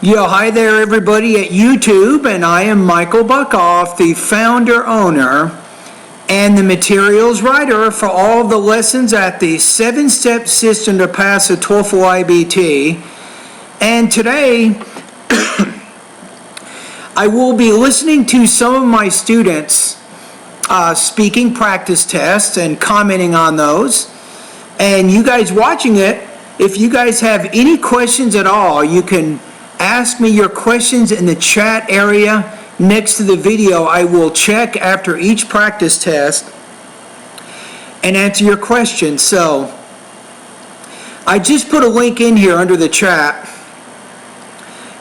Yo, hi there everybody at YouTube, and I am Michael Buckoff, the founder, owner, and the materials writer for all of the lessons at the 7-step system to pass the Toefl IBT. And today, I will be listening to some of my students' speaking practice tests and commenting on those. And you guys watching it, if you guys have any questions at all, you can ask me your questions in the chat area next to the video. I will check after each practice test and answer your questions. So I just put a link in here under the chat.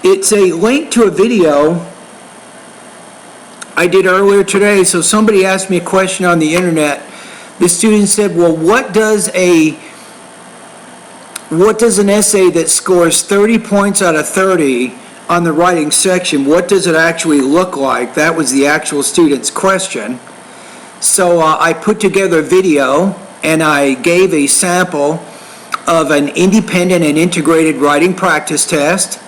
It's a link to a video I did earlier today. So somebody asked me a question on the internet. The student said, well, what does an essay that scores 30 points out of 30 on the writing section, what does it actually look like? That was the actual student's question. So I put together a video and I gave a sample of an independent and integrated writing practice test.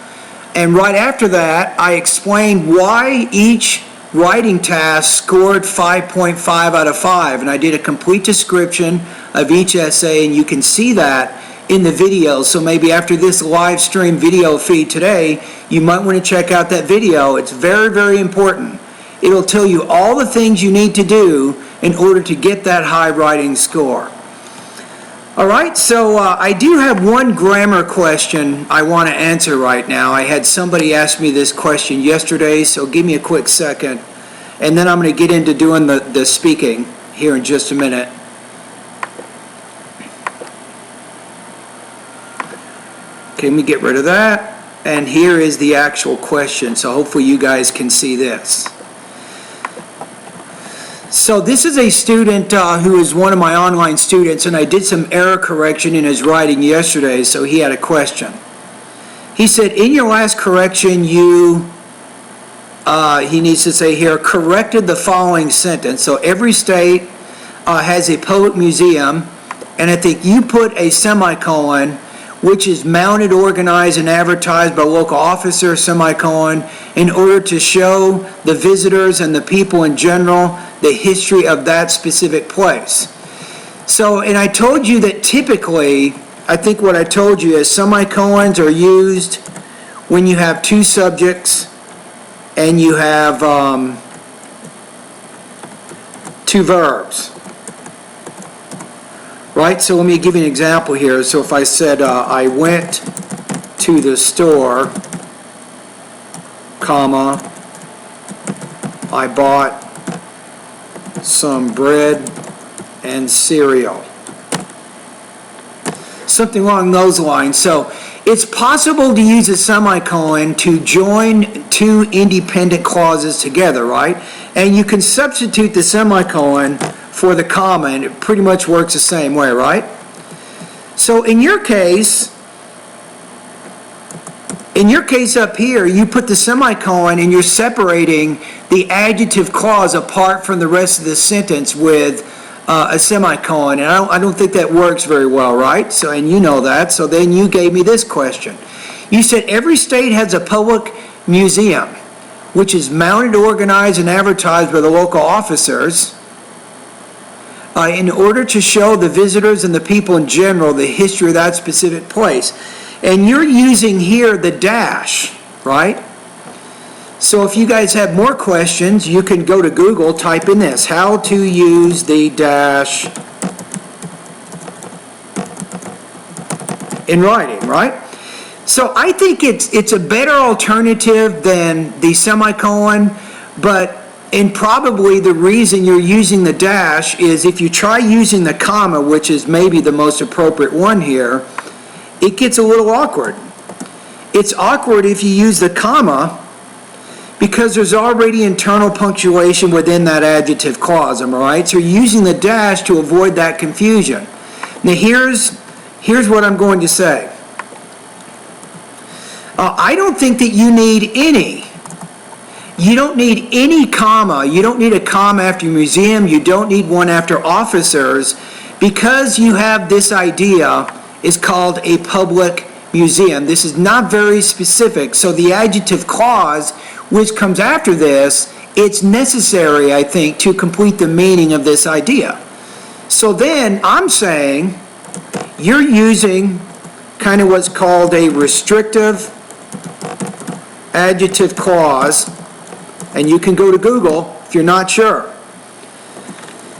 And right after that, I explained why each writing task scored 5.5 out of 5. And I did a complete description of each essay, and you can see that in the video. So maybe after this live stream video feed today, you might want to check out that video. It's very, very important. It'll tell you all the things you need to do in order to get that high writing score. All right, so I do have one grammar question I want to answer right now. I had somebody ask me this question yesterday, so give me a quick second, and then I'm going to get into doing the speaking here in just a minute. Okay, let me get rid of that. And here is the actual question. So hopefully you guys can see this. So this is a student who is one of my online students, and I did some error correction in his writing yesterday, so he had a question. He said, in your last correction, you, he needs to say here, corrected the following sentence. So every state has a public museum, and I think you put a semicolon, which is mounted, organized, and advertised by local officer, semicolon, in order to show the visitors and the people in general the history of that specific place. So, and I told you that typically, I think what I told you is semicolons are used when you have two subjects and you have two verbs. Right, so let me give you an example here. So if I said, I went to the store, comma, I bought some bread and cereal. Something along those lines. So it's possible to use a semicolon to join two independent clauses together, right? And you can substitute the semicolon for the comma, and it pretty much works the same way, right? So in your case up here, you put the semicolon and you're separating the adjective clause apart from the rest of the sentence with a semicolon, and I don't think that works very well, right? So, and you know that, so then you gave me this question. You said every state has a public museum, which is mounted, organized, and advertised by the local officers, in order to show the visitors and the people in general the history of that specific place. And you're using here the dash, right? So if you guys have more questions, you can go to Google, type in this, how to use the dash in writing, right? So I think it's a better alternative than the semicolon, and probably the reason you're using the dash is if you try using the comma, which is maybe the most appropriate one here, it gets a little awkward. It's awkward if you use the comma because there's already internal punctuation within that adjective clause, am I right? So you're using the dash to avoid that confusion. Now here's what I'm going to say. I don't think that you need any. You don't need any comma. You don't need a comma after museum. You don't need one after officers, because you have this idea is called a public museum. This is not very specific, so the adjective clause, which comes after this, it's necessary, I think, to complete the meaning of this idea. So then I'm saying you're using kind of what's called a restrictive adjective clause, and you can go to Google if you're not sure.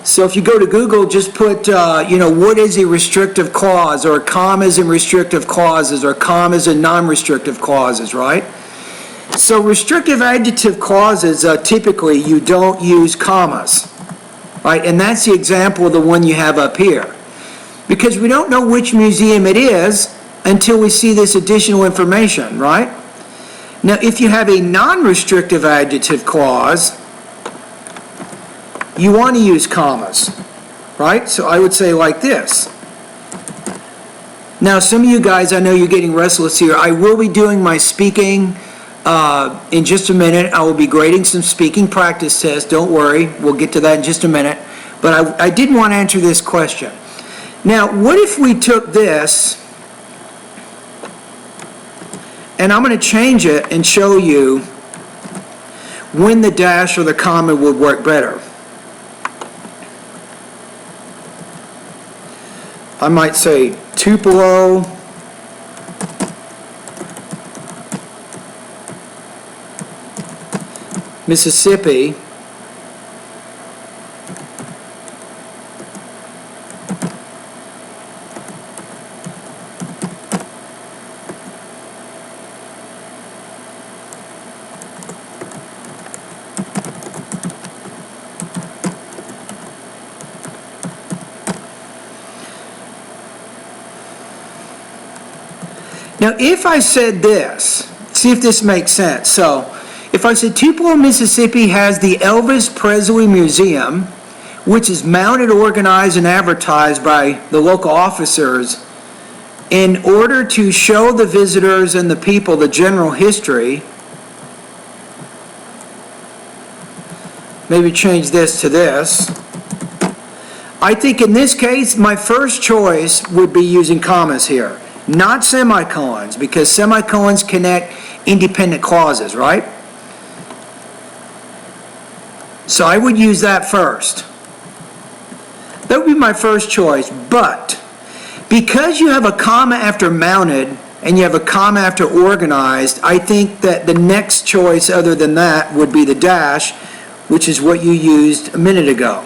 So if you go to Google, just put, what is a restrictive clause, or commas in restrictive clauses, or commas in non-restrictive clauses, right? So restrictive adjective clauses, typically you don't use commas, right? And that's the example of the one you have up here. Because we don't know which museum it is until we see this additional information, right? Now, if you have a non-restrictive adjective clause, you want to use commas, right? So I would say like this. Now, some of you guys, I know you're getting restless here. I will be doing my speaking in just a minute. I will be grading some speaking practice tests. Don't worry, we'll get to that in just a minute. But I did want to answer this question. Now, what if we took this, and I'm going to change it and show you when the dash or the comma would work better. I might say Tupelo, Mississippi, Now, if I said this, see if this makes sense. So, if I said Tupelo, Mississippi has the Elvis Presley Museum, which is mounted, organized, and advertised by the local officers in order to show the visitors and the people the general history. Maybe change this to this. I think in this case, my first choice would be using commas here. Not semicolons, because semicolons connect independent clauses, right? So I would use that first. That would be my first choice, but because you have a comma after mounted and you have a comma after organized, I think that the next choice other than that would be the dash, which is what you used a minute ago.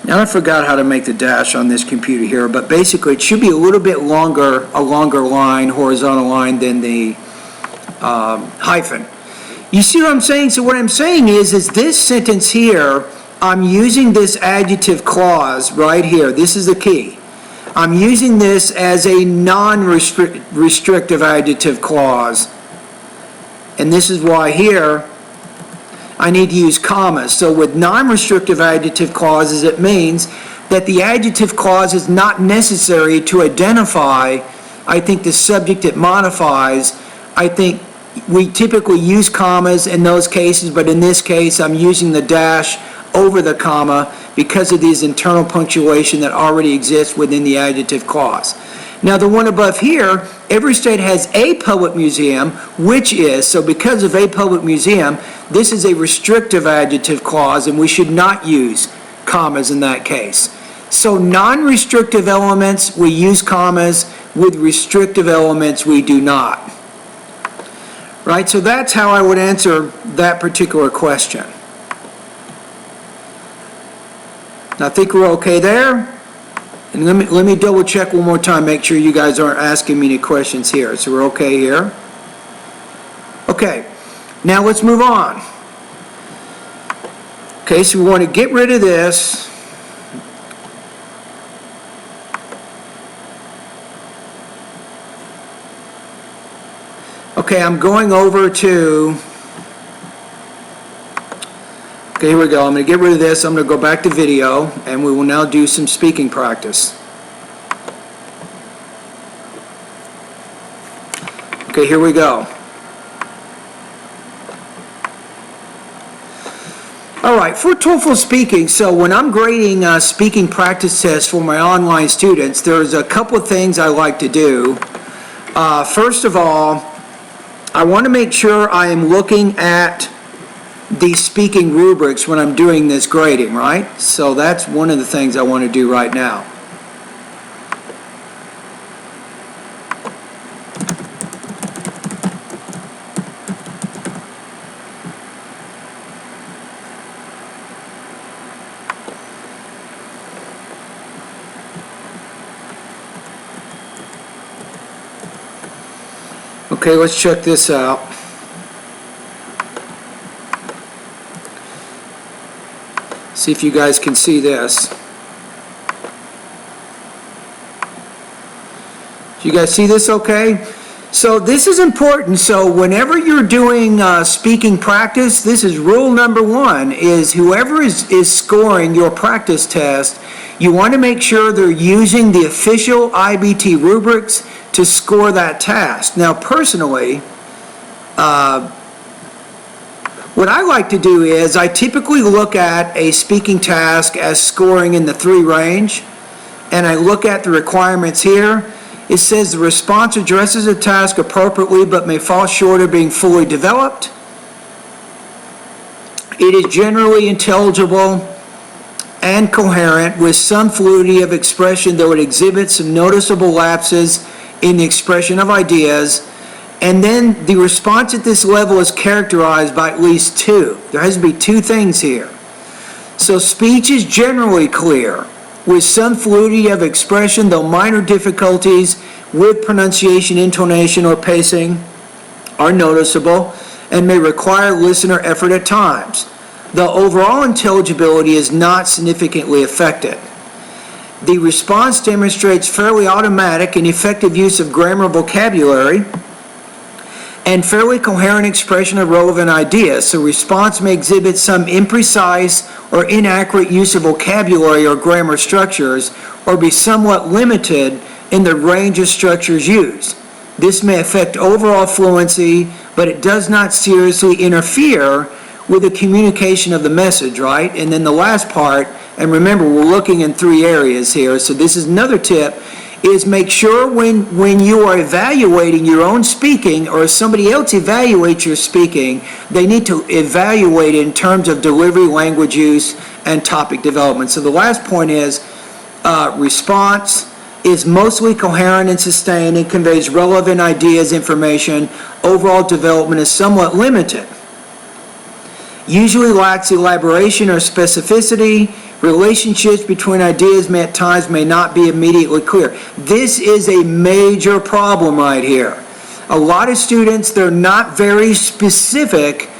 Now I forgot how to make the dash on this computer here, but basically it should be a little bit longer, a longer line, horizontal line than the hyphen. You see what I'm saying? So what I'm saying is this sentence here, I'm using this adjective clause right here. This is the key. I'm using this as a non-restrictive adjective clause. And this is why here I need to use commas. So with non-restrictive adjective clauses, it means that the adjective clause is not necessary to identify, I think, the subject it modifies. I think we typically use commas in those cases, but in this case, I'm using the dash over the comma because of these internal punctuation that already exists within the adjective clause. Now the one above here, every state has a public museum, which is, so because of a public museum, this is a restrictive adjective clause, and we should not use commas in that case. So non-restrictive elements, we use commas. With restrictive elements, we do not. Right, so that's how I would answer that particular question. I think we're okay there. And let me double check one more time, make sure you guys aren't asking me any questions here. So we're okay here. Okay, now let's move on. Okay, so we want to get rid of this. Okay, I'm going over to, okay, here we go. I'm going to get rid of this. I'm going to go back to video, and we will now do some speaking practice. Okay, here we go. All right, for Toefl speaking, so when I'm grading speaking practice tests for my online students, there's a couple of things I like to do. First of all, I want to make sure I am looking at the speaking rubrics when I'm doing this grading, right? So that's one of the things I want to do right now. Okay, let's check this out. See if you guys can see this. Do you guys see this okay? So this is important. So whenever you're doing speaking practice, this is rule number one, is whoever is scoring your practice test, you want to make sure they're using the official IBT rubrics to score that task. Now personally, what I like to do is I typically look at a speaking task as scoring in the 3 range, and I look at the requirements here. It says the response addresses a task appropriately but may fall short of being fully developed. It is generally intelligible and coherent with some fluidity of expression, though it exhibits some noticeable lapses in the expression of ideas. And then the response at this level is characterized by at least 2. There has to be 2 things here. So speech is generally clear with some fluidity of expression, though minor difficulties with pronunciation, intonation, or pacing are noticeable and may require listener effort at times. The overall intelligibility is not significantly affected. The response demonstrates fairly automatic and effective use of grammar vocabulary and fairly coherent expression of relevant ideas. So response may exhibit some imprecise or inaccurate use of vocabulary or grammar structures, or be somewhat limited in the range of structures used. This may affect overall fluency, but it does not seriously interfere with the communication of the message, right? And then the last part, and remember we're looking in 3 areas here, so this is another tip, is make sure when you are evaluating your own speaking, or somebody else evaluates your speaking, they need to evaluate it in terms of delivery, language use, and topic development. So the last point is response is mostly coherent and sustained and conveys relevant ideas, information. Overall development is somewhat limited. Usually lacks elaboration or specificity. Relationships between ideas at times may not be immediately clear. This is a major problem right here. A lot of students, they're not very specific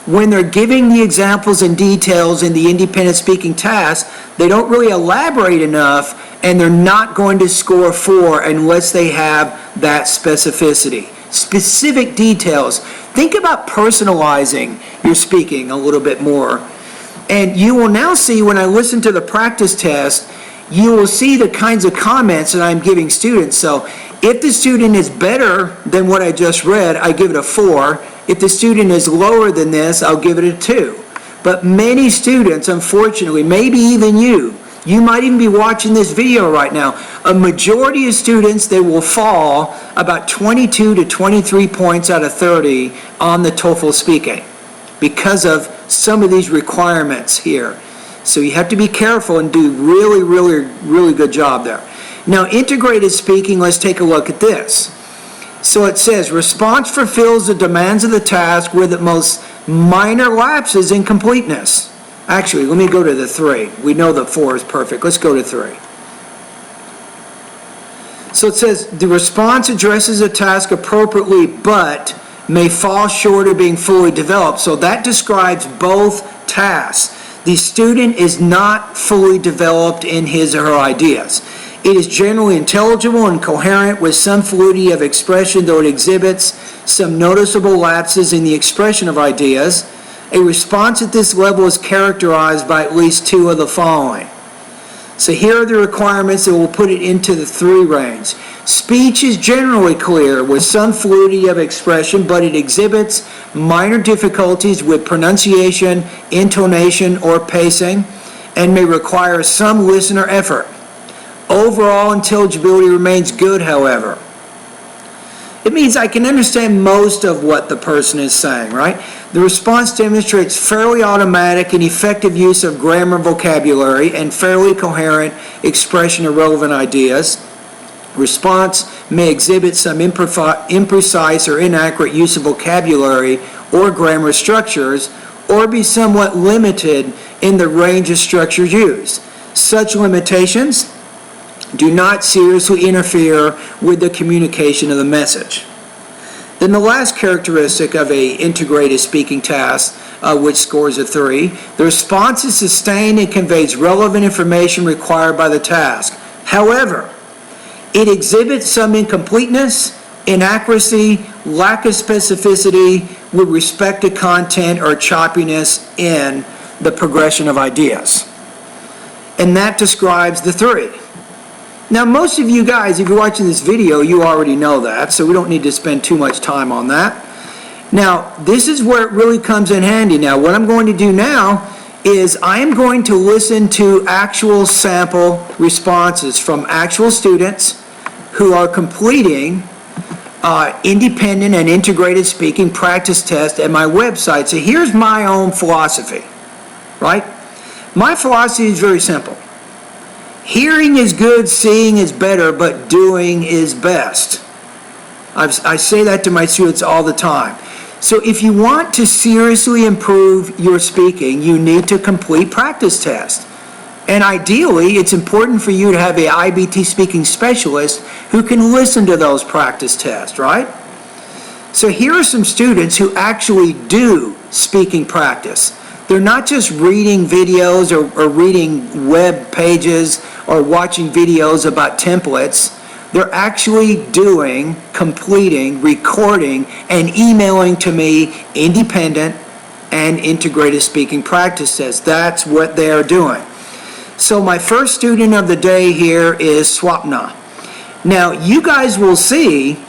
when they're giving the examples and details in the independent speaking task. They don't really elaborate enough, and they're not going to score 4 unless they have that specificity. Specific details. Think about personalizing your speaking a little bit more. And you will now see, when I listen to the practice test, you will see the kinds of comments that I'm giving students. So if the student is better than what I just read, I give it a 4. If the student is lower than this, I'll give it a 2. But many students, unfortunately, maybe even you might even be watching this video right now, a majority of students, they will fall about 22 to 23 points out of 30 on the Toefl speaking because of some of these requirements here. So you have to be careful and do really good job there. Now, integrated speaking, let's take a look at this. So it says, response fulfills the demands of the task with at most minor lapses in completeness. Actually, let me go to the 3. We know that 4 is perfect. Let's go to 3. So it says, the response addresses a task appropriately, but may fall short of being fully developed. So that describes both tasks. The student is not fully developed in his or her ideas. It is generally intelligible and coherent with some fluidity of expression, though it exhibits some noticeable lapses in the expression of ideas. A response at this level is characterized by at least 2 of the following. So here are the requirements that will put it into the 3 range. Speech is generally clear with some fluidity of expression, but it exhibits minor difficulties with pronunciation, intonation, or pacing, and may require some listener effort. Overall intelligibility remains good, however. It means I can understand most of what the person is saying, right? The response demonstrates fairly automatic and effective use of grammar vocabulary and fairly coherent expression of relevant ideas. Response may exhibit some imprecise or inaccurate use of vocabulary or grammar structures, or be somewhat limited in the range of structures used. Such limitations do not seriously interfere with the communication of the message. Then the last characteristic of an integrated speaking task, which scores a 3, the response is sustained and conveys relevant information required by the task. However, it exhibits some incompleteness, inaccuracy, lack of specificity with respect to content, or choppiness in the progression of ideas. And that describes the 3. Now, most of you guys, if you're watching this video, you already know that, so we don't need to spend too much time on that. Now, this is where it really comes in handy. Now, what I'm going to do now is I am going to listen to actual sample responses from actual students who are completing independent and integrated speaking practice tests at my website. So here's my own philosophy, right? My philosophy is very simple. Hearing is good, seeing is better, but doing is best. I say that to my students all the time. So if you want to seriously improve your speaking, you need to complete practice tests. And ideally, it's important for you to have an IBT speaking specialist who can listen to those practice tests, right? So here are some students who actually do speaking practice. They're not just reading videos or reading web pages or watching videos about templates. They're actually doing, completing, recording, and emailing to me independent and integrated speaking practice tests. That's what they are doing. So my first student of the day here is Swapna. Now, you guys will see,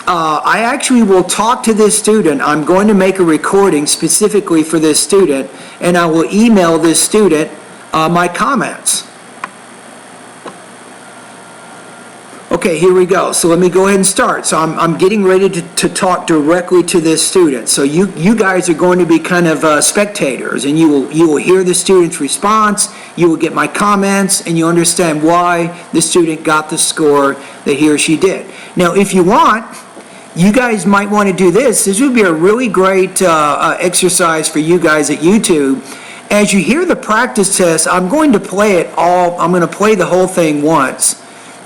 I actually will talk to this student. I'm going to make a recording specifically for this student, and I will email this student my comments. Okay, here we go. So let me go ahead and start. So I'm getting ready to talk directly to this student. So you guys are going to be kind of spectators, and you will hear the student's response, you will get my comments, and you understand why the student got the score that he or she did. Now, if you want, you guys might want to do this. This would be a really great exercise for you guys at YouTube. As you hear the practice test, I'm going to play it all. I'm going to play the whole thing once.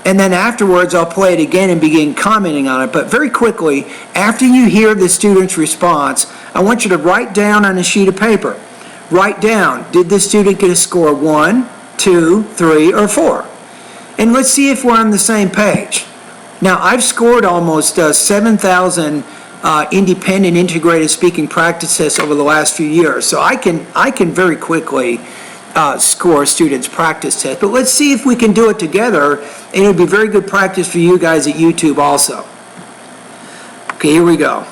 And then afterwards, I'll play it again and begin commenting on it. But very quickly, after you hear the student's response, I want you to write down on a sheet of paper. Write down, did the student get a score 1, 2, 3, or 4? And let's see if we're on the same page. Now, I've scored almost 7,000 independent integrated speaking practice tests over the last few years. So I can very quickly score students' practice tests. But let's see if we can do it together, and it'll be very good practice for you guys at YouTube also. Okay, here we go.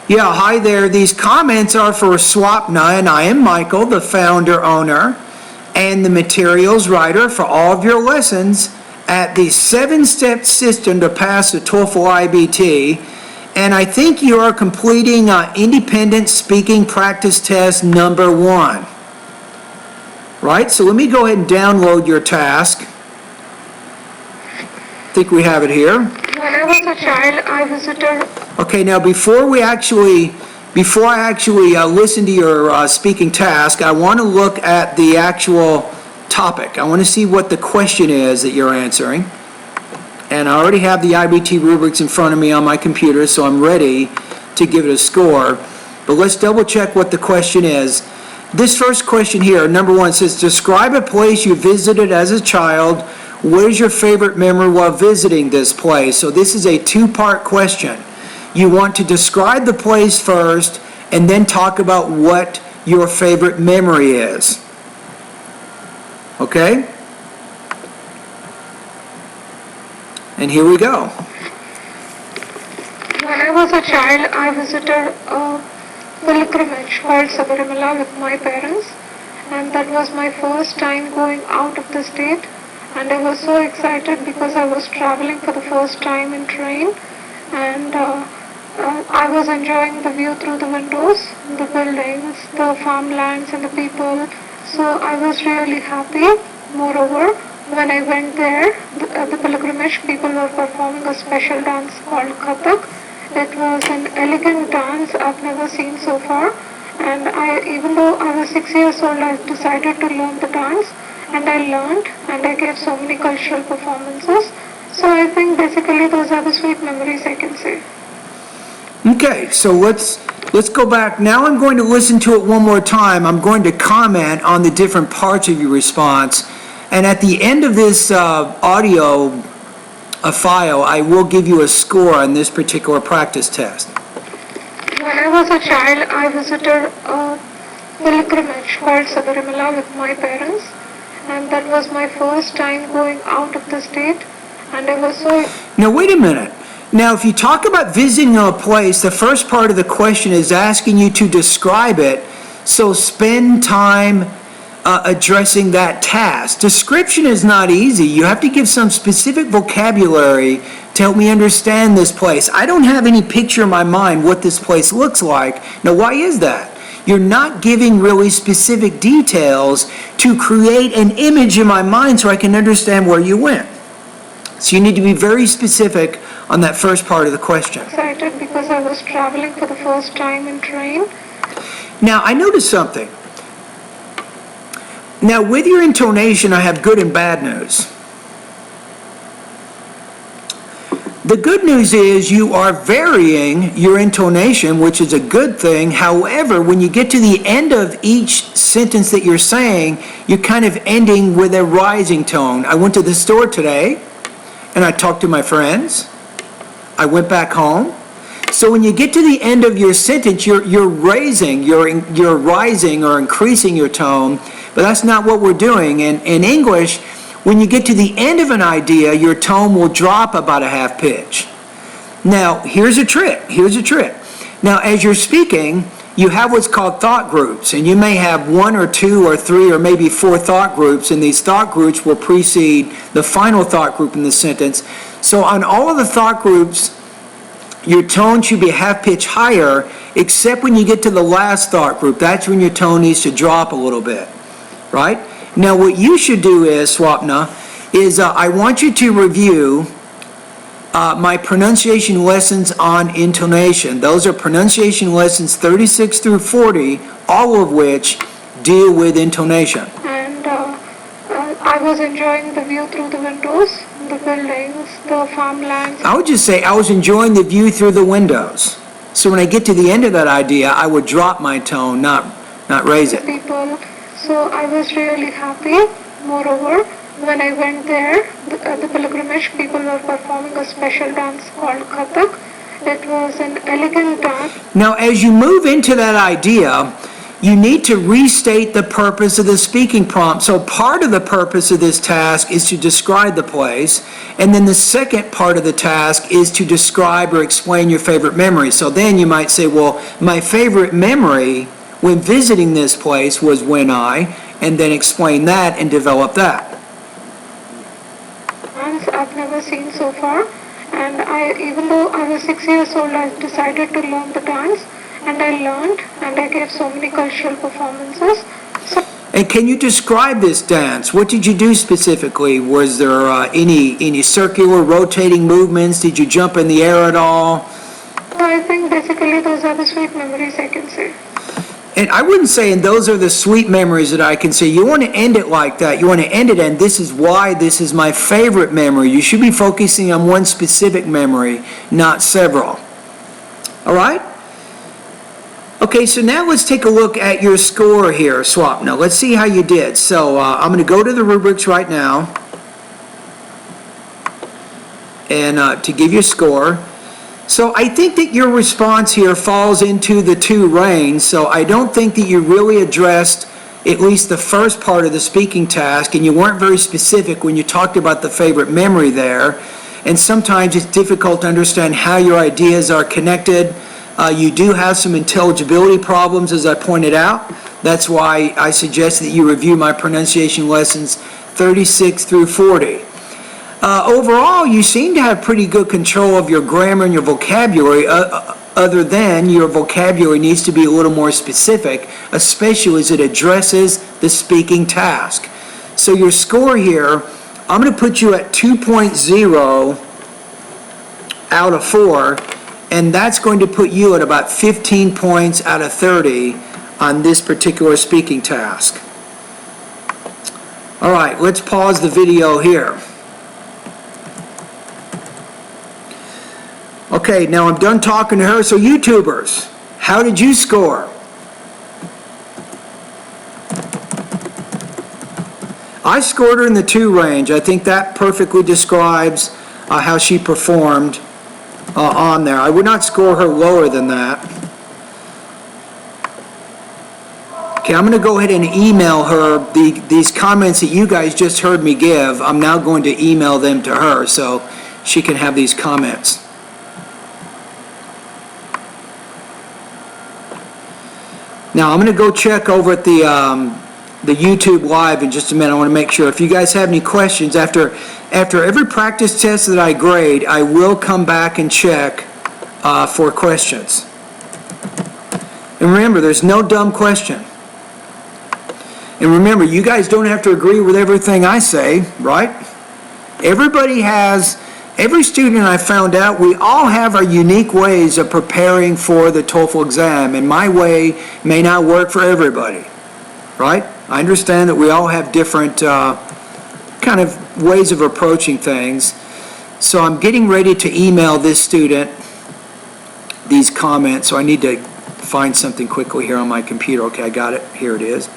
Yeah, hi there. These comments are for Swapna, and I am Michael, the founder, owner, and the materials writer for all of your lessons at the 7-step system to pass the Toefl IBT. And I think you are completing independent speaking practice test number 1. Right? So let me go ahead and download your task. I think we have it here. When I was a child, I visited. Okay, now before I actually listen to your speaking task, I want to look at the actual topic. I want to see what the question is that you're answering. And I already have the IBT rubrics in front of me on my computer, so I'm ready to give it a score. But let's double check what the question is. This first question here, number 1, says, describe a place you visited as a child. What is your favorite memory while visiting this place? So this is a 2-part question. You want to describe the place first, and then talk about what your favorite memory is. Okay? And here we go. When I was a child, I visited a pilgrimage called Sabarimala with my parents, and that was my first time going out of the state, and I was so excited because I was traveling for the first time in train, and I was enjoying the view through the windows, the buildings, the farmlands and the people, so I was really happy. Moreover, when I went there, the pilgrimage, people were performing a special dance called Kathak. It was an elegant dance I've never seen so far, and even though I was 6 years old, I decided to learn the dance, and I learned, and I gave so many cultural performances. So I think basically those are the sweet memories I can say. Okay, so let's go back. Now I'm going to listen to it one more time. I'm going to comment on the different parts of your response. And at the end of this audio file, I will give you a score on this particular practice test. When I was a child, I visited a pilgrimage called Sabarimala with my parents, and that was my first time going out of the state, and I was so... Now wait a minute. Now if you talk about visiting a place, the first part of the question is asking you to describe it, so spend time addressing that task. Description is not easy. You have to give some specific vocabulary to help me understand this place. I don't have any picture in my mind what this place looks like. Now why is that? You're not giving really specific details to create an image in my mind so I can understand where you went. So you need to be very specific on that first part of the question. Excited because I was traveling for the first time in train. Now I noticed something. Now with your intonation, I have good and bad news. The good news is you are varying your intonation, which is a good thing. However, when you get to the end of each sentence that you're saying, you're kind of ending with a rising tone. I went to the store today, and I talked to my friends. I went back home. So when you get to the end of your sentence, you're rising or increasing your tone, but that's not what we're doing. In English, when you get to the end of an idea, your tone will drop about a half pitch. Now, here's a trick. Now, as you're speaking, you have what's called thought groups, and you may have 1 or 2 or 3 or maybe 4 thought groups, and these thought groups will precede the final thought group in the sentence. So on all of the thought groups, your tone should be a half pitch higher, except when you get to the last thought group. That's when your tone needs to drop a little bit, right? Now what you should do is, Swapna, is I want you to review my pronunciation lessons on intonation. Those are pronunciation lessons 36 through 40, all of which deal with intonation. And I was enjoying the view through the windows, the buildings, the farmlands. I would just say I was enjoying the view through the windows. So when I get to the end of that idea, I would drop my tone, not raise it. People. So I was really happy. Moreover, when I went there, the pilgrimage, people were performing a special dance called Kathak. It was an elegant dance. Now, as you move into that idea, you need to restate the purpose of the speaking prompt. So part of the purpose of this task is to describe the place, and then the second part of the task is to describe or explain your favorite memory. So then you might say, well, my favorite memory when visiting this place was when and then explain that and develop that. I've never seen so far, and even though I was 6 years old, I decided to learn the dance, and I learned, and I gave so many cultural performances. And can you describe this dance? What did you do specifically? Was there any circular rotating movements? Did you jump in the air at all? So I think basically those are the sweet memories I can say. And I wouldn't say, and those are the sweet memories that I can say. You want to end it like that. You want to end it, and this is why this is my favorite memory. You should be focusing on one specific memory, not several. All right? Okay, so now let's take a look at your score here, Swapna. Let's see how you did. So I'm going to go to the rubrics right now and to give you a score. So I think that your response here falls into the 2 range, so I don't think that you really addressed at least the first part of the speaking task, and you weren't very specific when you talked about the favorite memory there. and sometimes it's difficult to understand how your ideas are connected. You do have some intelligibility problems, as I pointed out. That's why I suggest that you review my pronunciation lessons 36 through 40. Overall, you seem to have pretty good control of your grammar and your vocabulary, other than your vocabulary needs to be a little more specific, especially as it addresses the speaking task. So your score here, I'm going to put you at 2.0 out of 4, and that's going to put you at about 15 points out of 30 on this particular speaking task. All right, let's pause the video here. Okay, now I'm done talking to her. So YouTubers, how did you score? I scored her in the 2 range. I think that perfectly describes how she performed on there. I would not score her lower than that. Okay, I'm going to go ahead and email her these comments that you guys just heard me give. I'm now going to email them to her so she can have these comments. Now, I'm going to go check over at the YouTube Live in just a minute. I want to make sure. If you guys have any questions, after every practice test that I grade, I will come back and check for questions. And remember, there's no dumb question. And remember, you guys don't have to agree with everything I say, right? Every student I found out, we all have our unique ways of preparing for the TOEFL exam, and my way may not work for everybody, right? I understand that we all have different kind of ways of approaching things. So I'm getting ready to email this student these comments, so I need to find something quickly here on my computer. Okay, I got it. Here it is.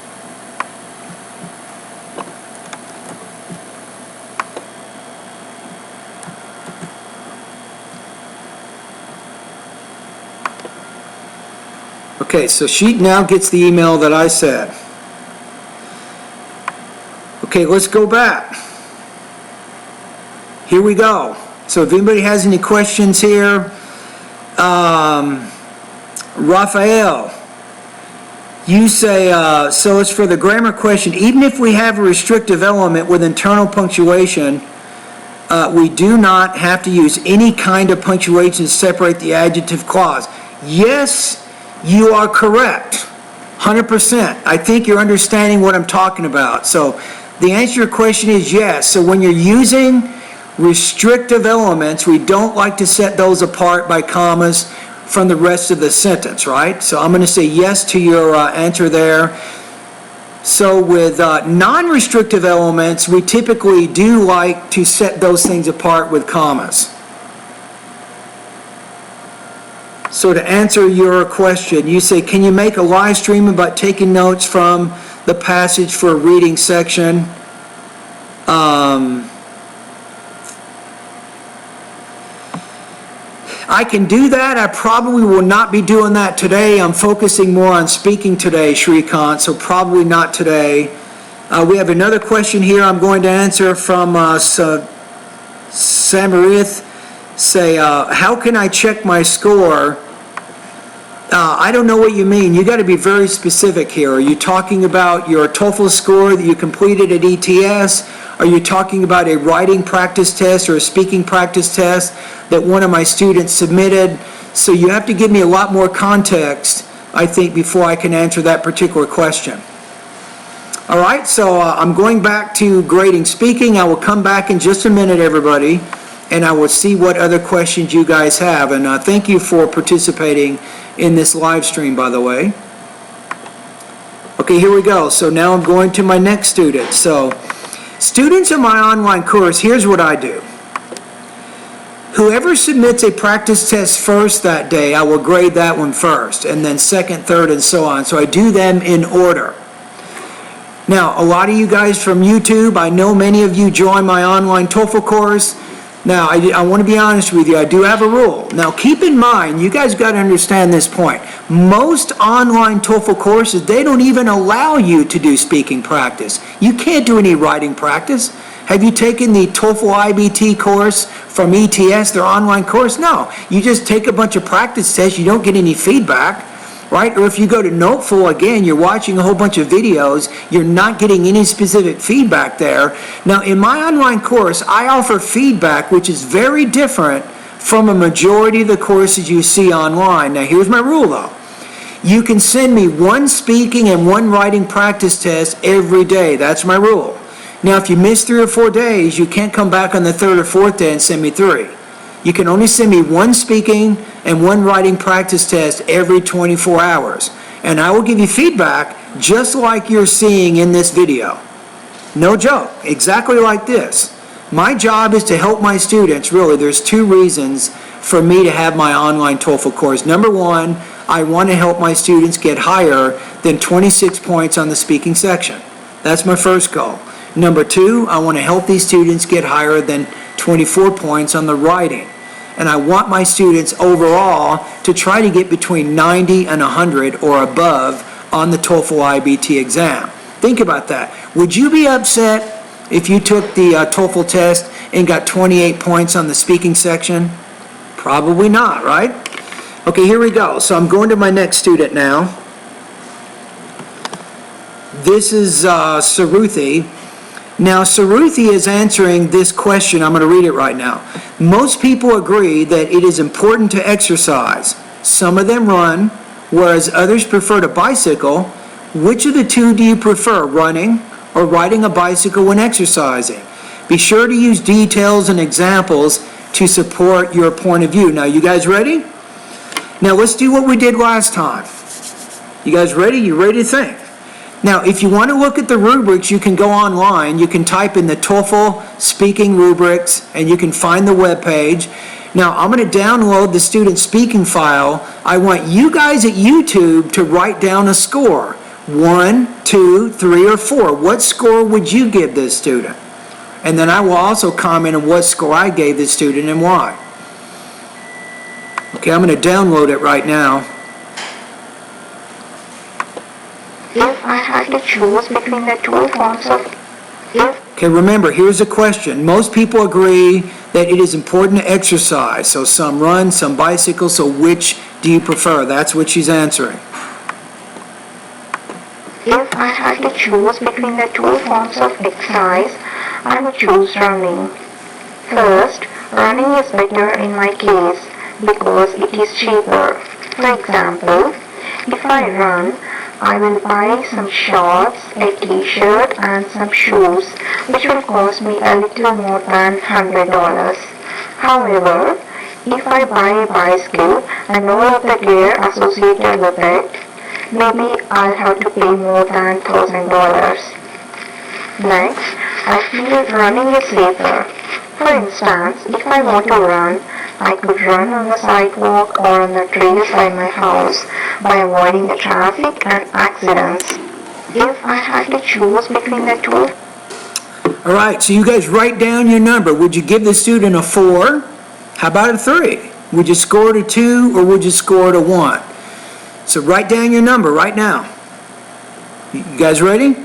Okay, so she now gets the email that I said. Okay, let's go back. Here we go. So if anybody has any questions here, Raphael, you say, so it's for the grammar question, even if we have a restrictive element with internal punctuation, we do not have to use any kind of punctuation to separate the adjective clause. Yes, you are correct, 100%. I think you're understanding what I'm talking about. So the answer to your question is yes. So when you're using restrictive elements, we don't like to set those apart by commas from the rest of the sentence, right? So I'm going to say yes to your answer there. So with non-restrictive elements, we typically do like to set those things apart with commas. So to answer your question, you say, can you make a live stream about taking notes from the passage for a reading section? I can do that. I probably will not be doing that today. I'm focusing more on speaking today, Shrikant, so probably not today. We have another question here I'm going to answer from Samarith. Say, how can I check my score? I don't know what you mean. You got to be very specific here. Are you talking about your TOEFL score that you completed at ETS? Are you talking about a writing practice test or a speaking practice test that one of my students submitted? So you have to give me a lot more context, I think, before I can answer that particular question. All right, so I'm going back to grading speaking. I will come back in just a minute, everybody, and I will see what other questions you guys have. And thank you for participating in this live stream, by the way. Okay, here we go. So now I'm going to my next student. So students in my online course, here's what I do. Whoever submits a practice test first that day, I will grade that one first, and then second, third, and so on. So I do them in order. Now, a lot of you guys from YouTube, I know many of you join my online TOEFL course. Now, I want to be honest with you, I do have a rule. Now, keep in mind, you guys got to understand this point. Most online TOEFL courses, they don't even allow you to do speaking practice. You can't do any writing practice. Have you taken the Toefl IBT course from ETS, their online course? No. You just take a bunch of practice tests, you don't get any feedback, right? Or if you go to Noteful, again, you're watching a whole bunch of videos, you're not getting any specific feedback there. Now, in my online course, I offer feedback which is very different from a majority of the courses you see online. Now, here's my rule, though. You can send me one speaking and one writing practice test every day. That's my rule. Now, if you miss 3 or 4 days, you can't come back on the 3rd or 4th day and send me 3. You can only send me one speaking and one writing practice test every 24 hours. And I will give you feedback just like you're seeing in this video. No joke, exactly like this. My job is to help my students, really. There's 2 reasons for me to have my online TOEFL course. Number 1, I want to help my students get higher than 26 points on the speaking section. That's my first goal. Number 2, I want to help these students get higher than 24 points on the writing. And I want my students overall to try to get between 90 and 100 or above on the TOEFL IBT exam. Think about that. Would you be upset if you took the TOEFL test and got 28 points on the speaking section? Probably not, right? Okay, here we go. So I'm going to my next student now. This is Saruthi. Now, Saruthi is answering this question. I'm going to read it right now. Most people agree that it is important to exercise. Some of them run, whereas others prefer to bicycle. Which of the 2 do you prefer, running or riding a bicycle when exercising? Be sure to use details and examples to support your point of view. Now, you guys ready? Now, let's do what we did last time. You guys ready? You ready to think? Now, if you want to look at the rubrics, you can go online. You can type in the TOEFL speaking rubrics, and you can find the web page. Now, I'm going to download the student speaking file. I want you guys at YouTube to write down a score. 1, 2, 3, or 4. What score would you give this student? And then I will also comment on what score I gave this student and why. Okay, I'm going to download it right now. If I had to choose between the 2 forms of Okay, remember, here's a question. Most people agree that it is important to exercise. So some run, some bicycle. So which do you prefer? That's what she's answering. If I had to choose between the 2 forms of exercise, I would choose running. First, running is better in my case because it is cheaper. For example, if I run, I will buy some shorts, a t-shirt and some shoes which will cost me a little more than $100. However, if I buy a bicycle and all of the gear associated with it, maybe I'll have to pay more than $1,000. Next, I feel running is safer. For instance, if I want to run, I could run on the sidewalk or on the trails by my house by avoiding the traffic and accidents. If I had to choose between the 2. All right, so you guys write down your number. Would you give the student a 4? How about a 3? Would you score it a 2 or would you score it a 1? So write down your number right now. You guys ready?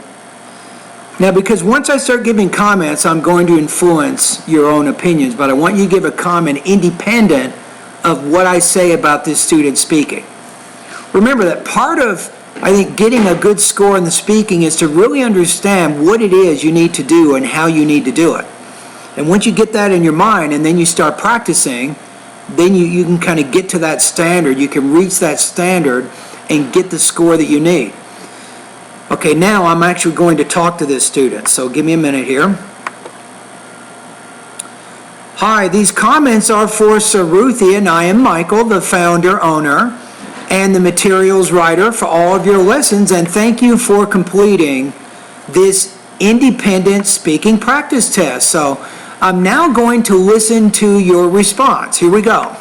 Now, because once I start giving comments, I'm going to influence your own opinions, but I want you to give a comment independent of what I say about this student speaking. Remember that part of, I think, getting a good score in the speaking is to really understand what it is you need to do and how you need to do it. And once you get that in your mind and then you start practicing, then you can kind of get to that standard. You can reach that standard and get the score that you need. Okay, now I'm actually going to talk to this student, so give me a minute here. Hi, these comments are for Saruthi, and I am Michael, the founder, owner, and the materials writer for all of your lessons, and thank you for completing this independent speaking practice test. So I'm now going to listen to your response. Here we go.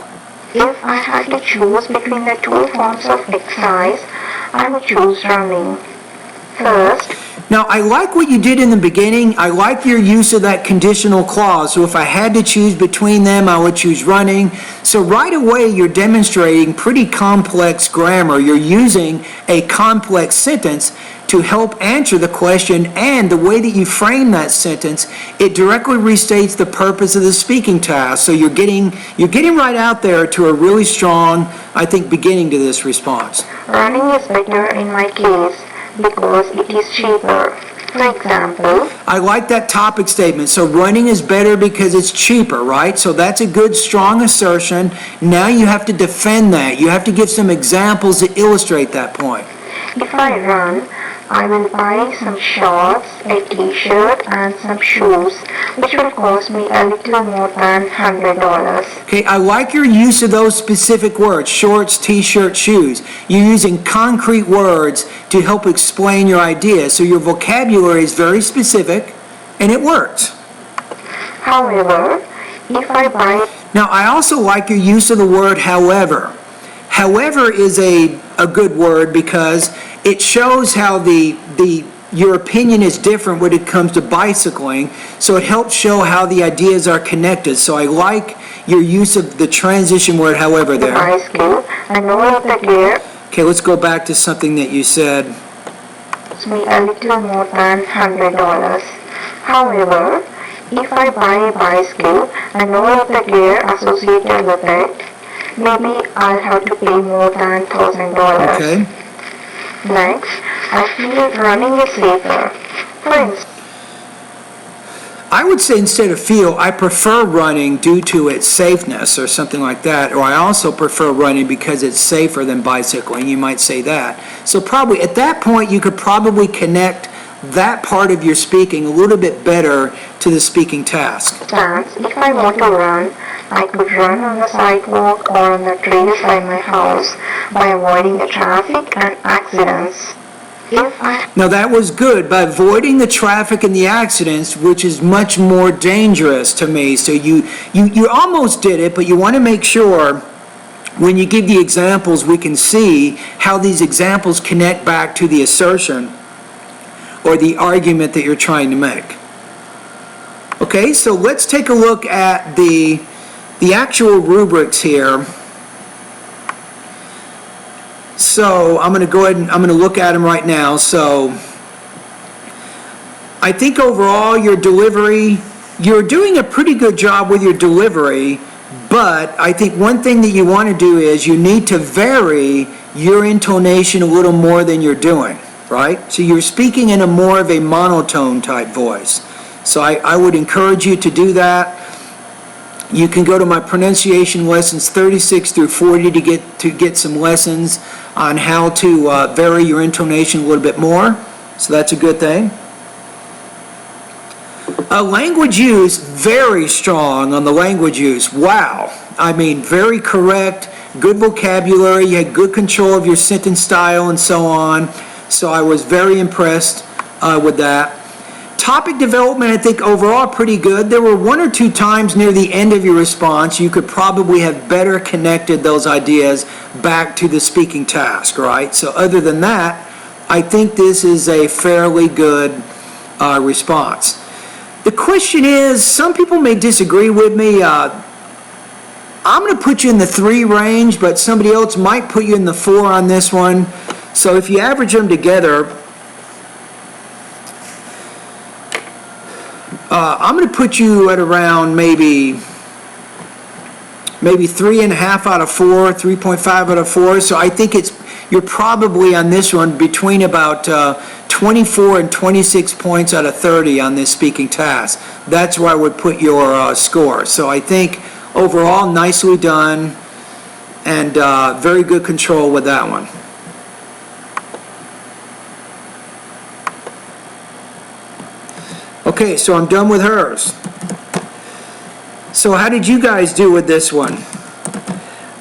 If I had to choose between the 2 forms of exercise, I would choose running. First, Now, I like what you did in the beginning. I like your use of that conditional clause. So if I had to choose between them, I would choose running. So right away, you're demonstrating pretty complex grammar. You're using a complex sentence to help answer the question, and the way that you frame that sentence, it directly restates the purpose of the speaking task. So you're getting right out there to a really strong, I think, beginning to this response. Running is better in my case because it is cheaper. For example, I like that topic statement. So running is better because it's cheaper, right? So that's a good, strong assertion. Now you have to defend that. You have to give some examples to illustrate that point. if I run, I will buy some shorts, a t-shirt and some shoes, which will cost me a little more than $100. Okay, I like your use of those specific words, shorts, t-shirt, shoes. You're using concrete words to help explain your idea. So your vocabulary is very specific, and it works. However, if I buy... Now, I also like your use of the word however. However is a good word because it shows how your opinion is different when it comes to bicycling, so it helps show how the ideas are connected. So I like your use of the transition word however there. bicycle and all of the gear Okay, let's go back to something that you said. costs me a little more than $100. However, if I buy a bicycle and all of the gear associated with it, maybe I'll have to pay more than $1,000. Okay. Next, I feel running is safer. For instance, I would say instead of feel, I prefer running due to its safeness or something like that, or I also prefer running because it's safer than bicycling. You might say that. So probably at that point you could probably connect that part of your speaking a little bit better to the speaking task. if I want to run, I could run on the sidewalk or on the trails by my house by avoiding the traffic and accidents. Now that was good, by avoiding the traffic and the accidents, which is much more dangerous to me. So you almost did it, but you want to make sure when you give the examples we can see how these examples connect back to the assertion or the argument that you're trying to make. Okay, so let's take a look at the actual rubrics here. So I'm going to go ahead and I'm going to look at them right now. So I think overall your delivery, you're doing a pretty good job with your delivery, but I think one thing that you want to do is you need to vary your intonation a little more than you're doing, right? So you're speaking in a more of a monotone type voice. So I would encourage you to do that. You can go to my pronunciation lessons 36 through 40 to get some lessons on how to vary your intonation a little bit more. So that's a good thing. Language use, very strong on the language use. Wow. I mean, very correct, good vocabulary, you had good control of your sentence style and so on. So I was very impressed with that. Topic development, I think overall pretty good. There were one or two times near the end of your response you could probably have better connected those ideas back to the speaking task, right? So other than that, I think this is a fairly good response. The question is, some people may disagree with me. I'm going to put you in the 3 range, but somebody else might put you in the 4 on this one. So if you average them together, I'm going to put you at around maybe 3.5 out of 4, 3.5 out of 4. So I think you're probably on this one between about 24 and 26 points out of 30 on this speaking task. That's where I would put your score. So I think overall nicely done and very good control with that one. Okay, so I'm done with hers. So how did you guys do with this one?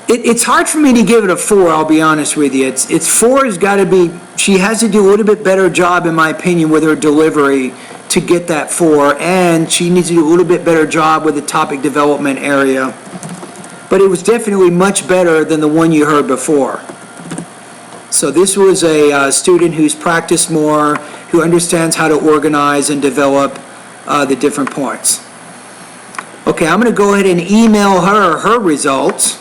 It's hard for me to give it a 4, I'll be honest with you. It's 4 has got to be, she has to do a little bit better job, in my opinion, with her delivery to get that 4, and she needs to do a little bit better job with the topic development area. But it was definitely much better than the one you heard before. So this was a student who's practiced more, who understands how to organize and develop the different points. Okay, I'm going to go ahead and email her results,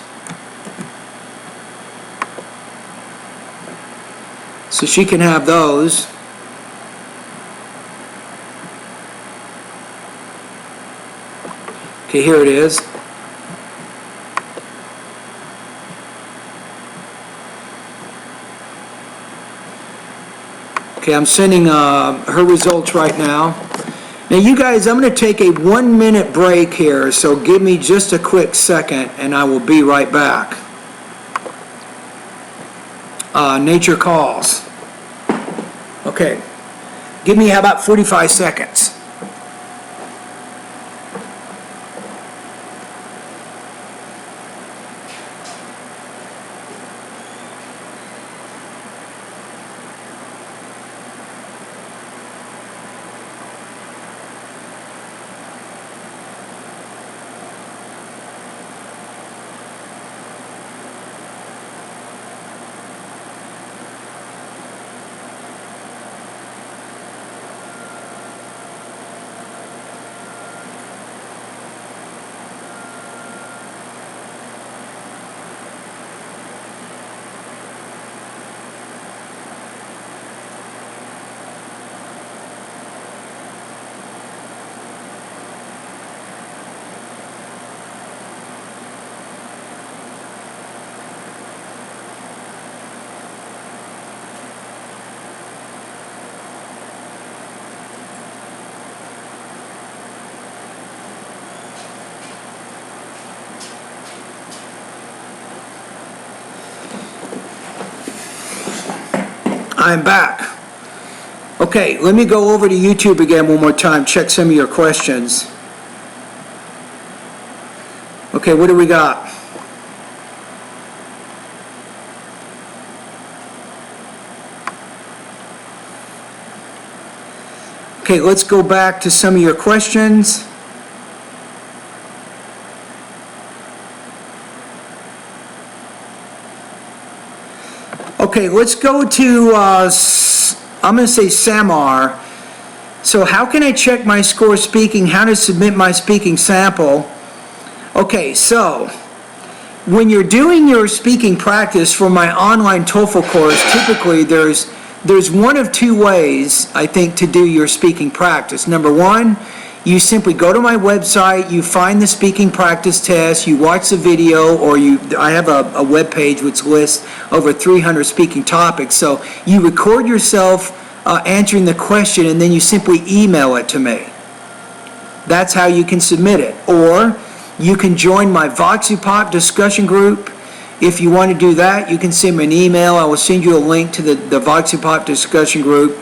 so she can have those. Okay, here it is. Okay, I'm sending her results right now. Now you guys, I'm going to take a 1-minute break here, so give me just a quick second and I will be right back. Nature calls. Okay, give me how about 45 seconds? I'm back. Okay, let me go over to YouTube again one more time, check some of your questions. Okay, what do we got? Okay, let's go back to some of your questions. Okay, let's go to, I'm going to say Samar. So how can I check my score speaking? How to submit my speaking sample? Okay, so when you're doing your speaking practice for my online Toefl course, typically there's one of two ways, I think, to do your speaking practice. Number one, you simply go to my website, you find the speaking practice test, you watch the video, or I have a web page which lists over 300 speaking topics. So you record yourself answering the question and then you simply email it to me. That's how you can submit it. Or you can join my VoxyPop discussion group. If you want to do that, you can send me an email. I will send you a link to the VoxyPop discussion group.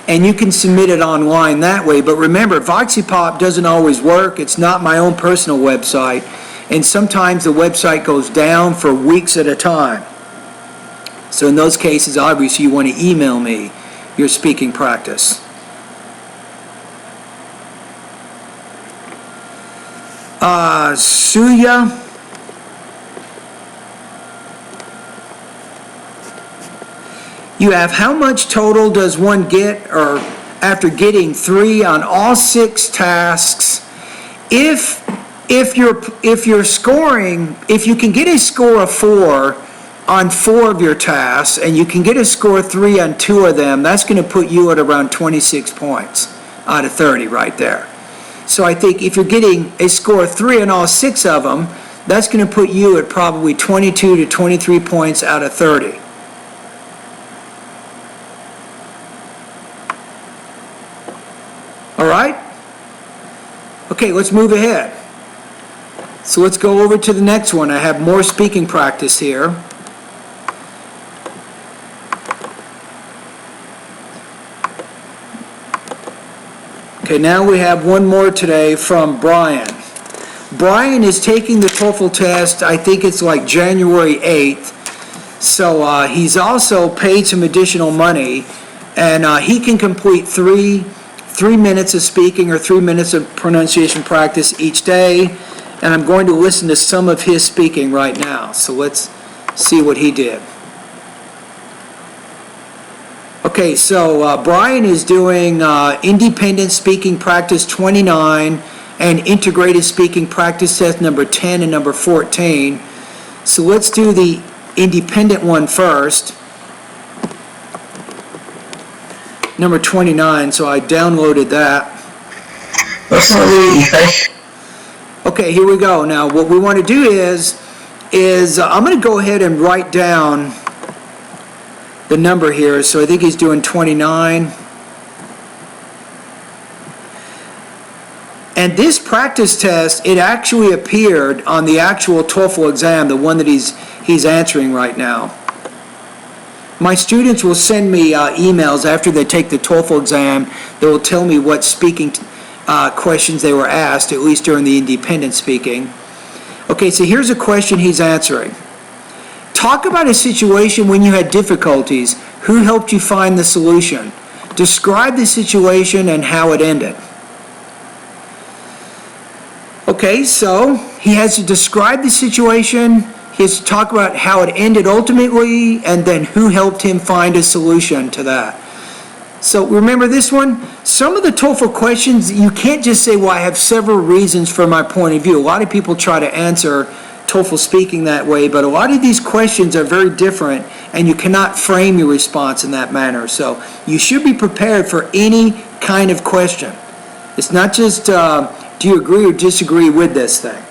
And you can submit it online that way. But remember, VoxyPop doesn't always work. It's not my own personal website. And sometimes the website goes down for weeks at a time. So in those cases, obviously, you want to email me your speaking practice. Suya. You have how much total does one get, or after getting 3 on all 6 tasks? If you're scoring, if you can get a score of 4 on 4 of your tasks, and you can get a score of 3 on 2 of them, that's going to put you at around 26 points out of 30 right there. So I think if you're getting a score of 3 on all 6 of them, that's going to put you at probably 22 to 23 points out of 30. All right? Okay, let's move ahead. So let's go over to the next one. I have more speaking practice here. Okay, now we have one more today from Brian. Brian is taking the Toefl test, I think it's like January 8th. So he's also paid some additional money, and he can complete 3 minutes of speaking or 3 minutes of pronunciation practice each day. And I'm going to listen to some of his speaking right now. So let's see what he did. Okay, so Brian is doing independent speaking practice 29 and integrated speaking practice test number 10 and number 14. So let's do the independent one first. Number 29, so I downloaded that. Personally, if I... Okay, here we go. Now, what we want to do is I'm going to go ahead and write down the number here. So I think he's doing 29. And this practice test, it actually appeared on the actual TOEFL exam, the one that he's answering right now. My students will send me emails after they take the TOEFL exam. They will tell me what speaking questions they were asked, at least during the independent speaking. Okay, so here's a question he's answering. Talk about a situation when you had difficulties. Who helped you find the solution? Describe the situation and how it ended. Okay, so he has to describe the situation, he has to talk about how it ended ultimately, and then who helped him find a solution to that. So remember this one? Some of the TOEFL questions, you can't just say, well, I have several reasons for my point of view. A lot of people try to answer TOEFL speaking that way, but a lot of these questions are very different, and you cannot frame your response in that manner. So you should be prepared for any kind of question. It's not just, do you agree or disagree with this thing?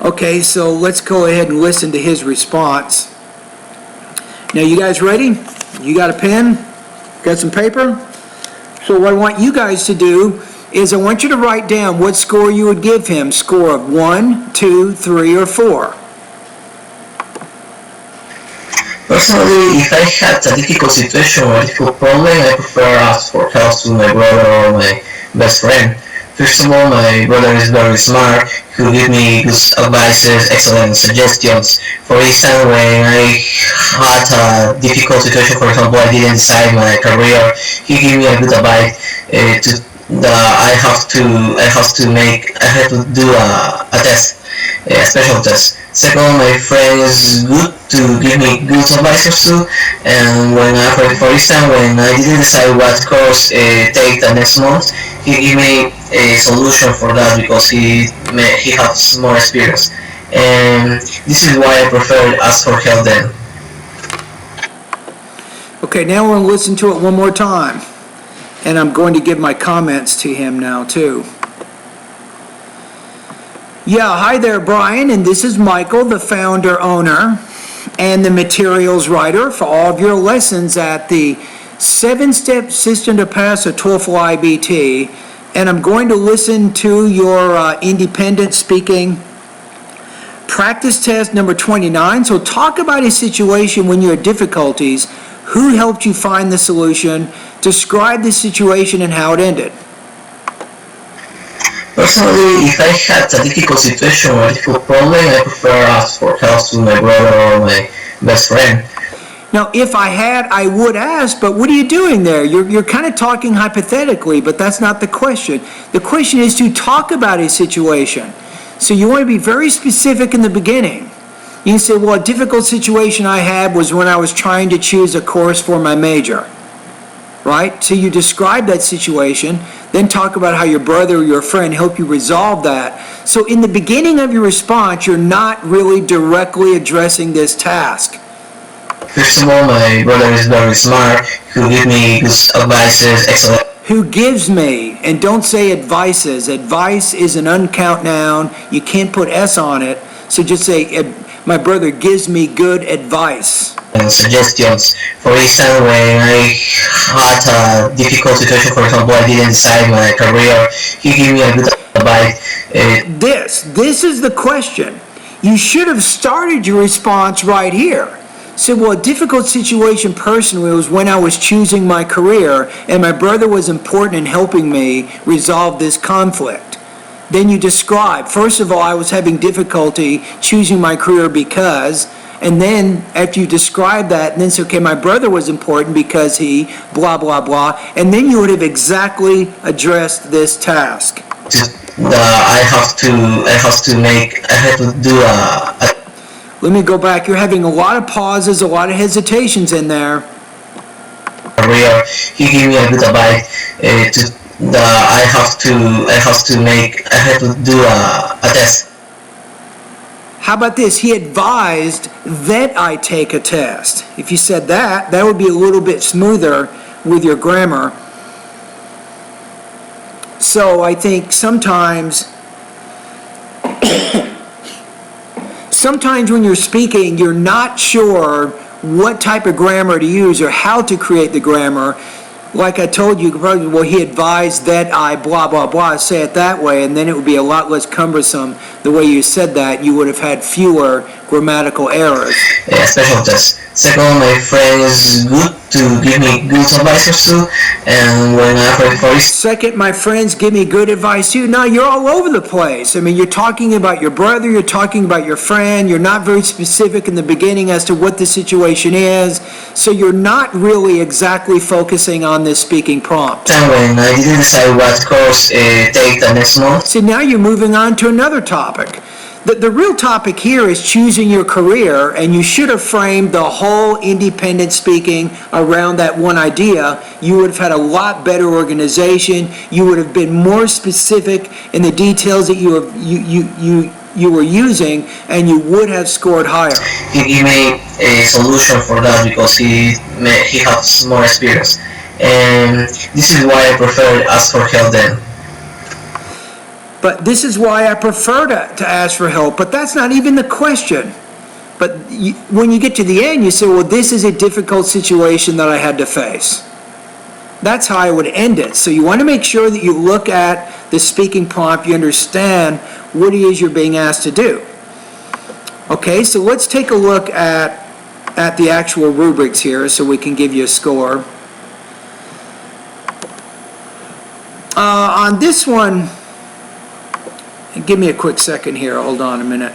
Okay, so let's go ahead and listen to his response. Now, you guys ready? You got a pen? Got some paper? So what I want you guys to do is I want you to write down what score you would give him. Score of 1, 2, 3, or 4. Personally, if I had a difficult situation or a difficult problem, I prefer ask for help to my brother or my best friend. First of all, my brother is very smart, he will give me good advices, excellent suggestions. For instance, when I had a difficult situation, for example, I didn't decide my career, he gave me a good advice I have to do a test, a special test. Second, my friend is good to give me good advices too, and for instance, when I didn't decide what course take the next month, he gave me a solution for that because he has more experience, and this is why I prefer ask for help then. Okay, now we're going to listen to it one more time. And I'm going to give my comments to him now, too. Yeah, hi there, Brian, and this is Michael, the founder, owner, and the materials writer for all of your lessons at the 7-Step System to Pass a TOEFL IBT, and I'm going to listen to your independent speaking practice test number 29. So talk about a situation when you had difficulties. Who helped you find the solution? Describe the situation and how it ended. Personally, if I had a difficult situation or a difficult problem, I prefer ask for help to my brother or my best friend. Now, if I had, I would ask, but what are you doing there? You're kind of talking hypothetically, but that's not the question. The question is to talk about a situation. So you want to be very specific in the beginning. You can say, well, a difficult situation I had was when I was trying to choose a course for my major, right? So you describe that situation, then talk about how your brother or your friend helped you resolve that. So in the beginning of your response, you're not really directly addressing this task. First of all, my brother is very smart, he will give me good advices, excellent. Who gives me, and don't say advices. Advice is an uncount noun. You can't put S on it. So just say, my brother gives me good advice. And suggestions. For instance, when I had a difficult situation, for example, I didn't decide my career, he gave me a good advice. This is the question. You should have started your response right here. So, well, a difficult situation personally was when I was choosing my career, and my brother was important in helping me resolve this conflict. Then you describe, first of all, I was having difficulty choosing my career because, and then after you describe that, and then say, okay, my brother was important because he, blah, blah, blah, and then you would have exactly addressed this task. I have to do a Let me go back. You're having a lot of pauses, a lot of hesitations in there. Career, he gave me a good advice to the I have to do a test. How about this? He advised that I take a test. If you said that, that would be a little bit smoother with your grammar. So I think sometimes when you're speaking, you're not sure what type of grammar to use or how to create the grammar. Like I told you, probably, well, he advised that I blah, blah, blah, say it that way, and then it would be a lot less cumbersome. The way you said that, you would have had fewer grammatical errors. Yeah, special test. Second, my friend is good to give me good advice too, and when I apply for it. Second, my friends give me good advice too. No, you're all over the place. I mean, you're talking about your brother, you're talking about your friend, you're not very specific in the beginning as to what the situation is, so you're not really exactly focusing on this speaking prompt. Then when I didn't decide what course take the next month. So now you're moving on to another topic. The real topic here is choosing your career, and you should have framed the whole independent speaking around that one idea. You would have had a lot better organization. You would have been more specific in the details that you were using, and you would have scored higher. He gave me a solution for that because he has more experience, and this is why I prefer ask for help then. But this is why I prefer to ask for help, but that's not even the question. But when you get to the end, you say, well, this is a difficult situation that I had to face. That's how I would end it. So you want to make sure that you look at the speaking prompt, you understand what it is you're being asked to do. Okay, so let's take a look at the actual rubrics here so we can give you a score. On this one, give me a quick second here, hold on a minute.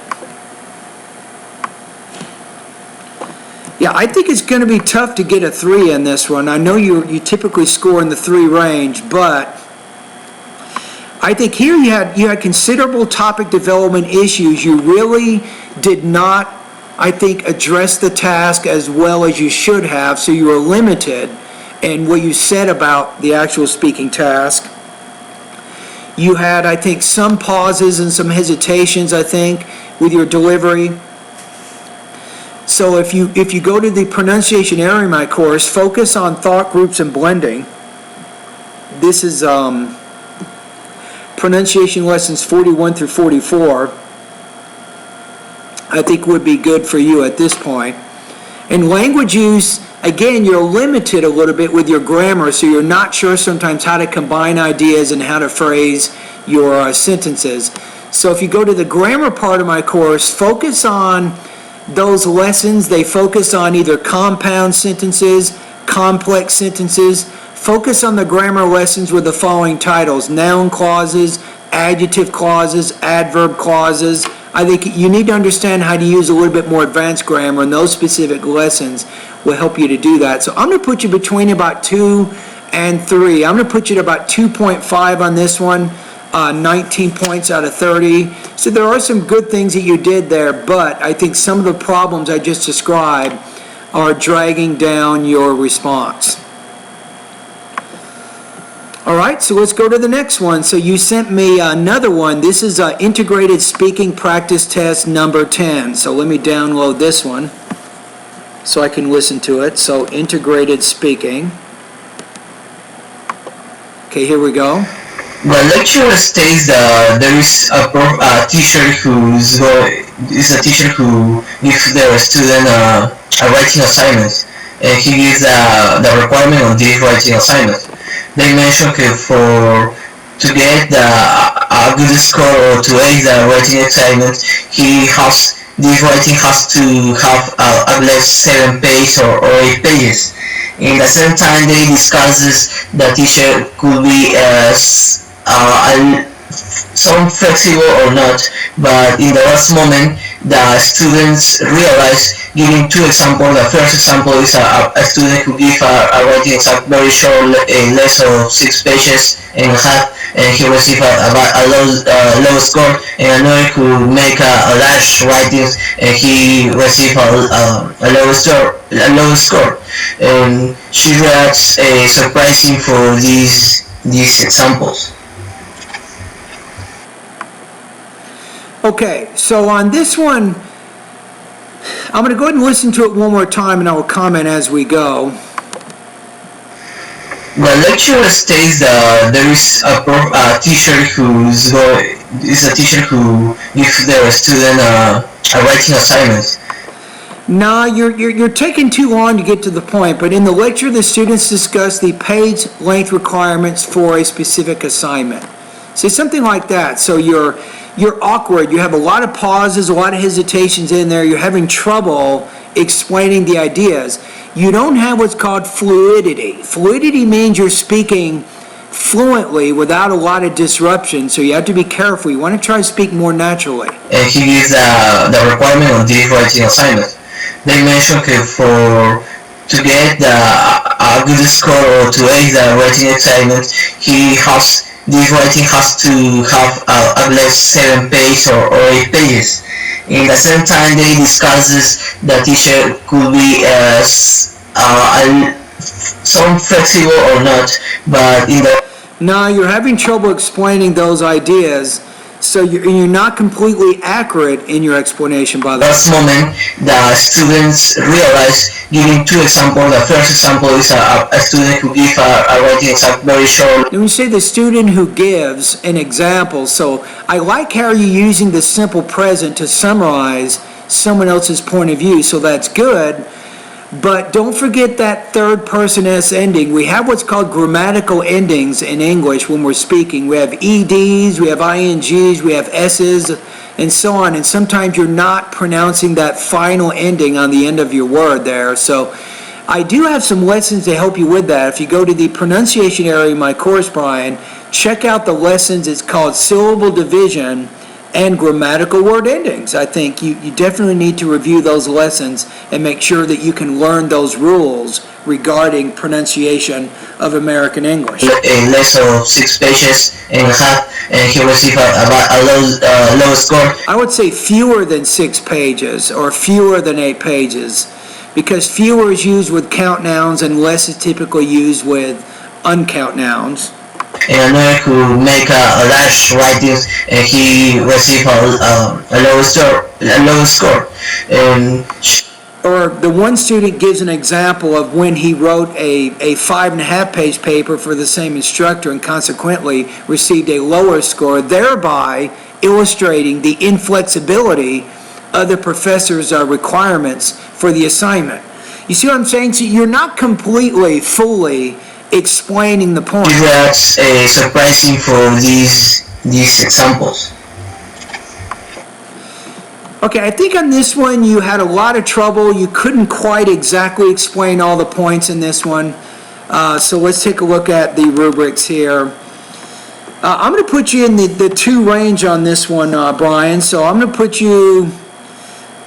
Yeah, I think it's going to be tough to get a 3 in this one. I know you typically score in the 3 range, but I think here you had considerable topic development issues. You really did not, I think, address the task as well as you should have, so you were limited in what you said about the actual speaking task. You had, I think, some pauses and some hesitations, I think, with your delivery. So if you go to the pronunciation area in my course, focus on thought groups and blending. This is pronunciation lessons 41 through 44. I think would be good for you at this point. And language use, again, you're limited a little bit with your grammar, so you're not sure sometimes how to combine ideas and how to phrase your sentences. So if you go to the grammar part of my course, focus on those lessons. They focus on either compound sentences, complex sentences. Focus on the grammar lessons with the following titles: noun clauses, adjective clauses, adverb clauses. I think you need to understand how to use a little bit more advanced grammar, and those specific lessons will help you to do that. So I'm going to put you between about 2 and 3. I'm going to put you at about 2.5 on this one, 19 points out of 30. So there are some good things that you did there, but I think some of the problems I just described are dragging down your response. All right, so let's go to the next one. So you sent me another one. This is Integrated Speaking Practice Test number 10. So let me download this one so I can listen to it. So Integrated Speaking. Okay, here we go. The lecturer states that there is a teacher who gives their student a writing assignment, and he gives the requirement of this writing assignment. They mention to get a good score or to ace the writing assignment, this writing has to have at least 7 pages or 8 pages. In the same time, they discusses the teacher could be some flexible or not, but in the last moment the students realize, giving two examples. The first example is a student who gives a writing exam very short, less of 6 pages and a half, and he received a low score, and another who make a large writing and he received a low score. And she reacts surprising for these examples. Okay, so on this one, I'm going to go ahead and listen to it one more time and I will comment as we go. The lecturer states that there is a teacher who gives their student a writing assignment. No, you're taking too long to get to the point, but in the lecture, the students discuss the page length requirements for a specific assignment. See, something like that. So you're awkward, you have a lot of pauses, a lot of hesitations in there, you're having trouble explaining the ideas. You don't have what's called fluidity. Fluidity means you're speaking fluently without a lot of disruption, so you have to be careful. You want to try to speak more naturally. And he gives the requirement of this writing assignment. They mentioned to get a good score or to ace the writing assignment, this writing has to have at least 7 pages or 8 pages. In the same time, they discusses the teacher could be some flexible or not, but in the No, you're having trouble explaining those ideas, so you're not completely accurate in your explanation, by the way. last moment, the students realize, giving two examples. The first example is a student who gives a writing exam very short. When you say the student who gives an example, so I like how you're using the simple present to summarize someone else's point of view, so that's good. But don't forget that third person S ending. We have what's called grammatical endings in English when we're speaking. We have EDs, we have INGs, we have S's, and so on. And sometimes you're not pronouncing that final ending on the end of your word there. So I do have some lessons to help you with that. If you go to the pronunciation area in my course, Brian, check out the lessons. It's called syllable division and grammatical word endings. I think you definitely need to review those lessons and make sure that you can learn those rules regarding pronunciation of American English. In less of 6 pages and a half, and he received a low score. I would say fewer than 6 pages or fewer than 8 pages, because fewer is used with count nouns and less is typically used with uncount nouns. And another who make a large writing and he received a low score. Or the one student gives an example of when he wrote a 5.5 page paper for the same instructor and consequently received a lower score, thereby illustrating the inflexibility of the professor's requirements for the assignment. You see what I'm saying? So you're not completely, fully explaining the point. That's surprising for these examples. Okay, I think on this one you had a lot of trouble. You couldn't quite exactly explain all the points in this one. So let's take a look at the rubrics here. I'm going to put you in the 2 range on this one, Brian. So I'm going to put you,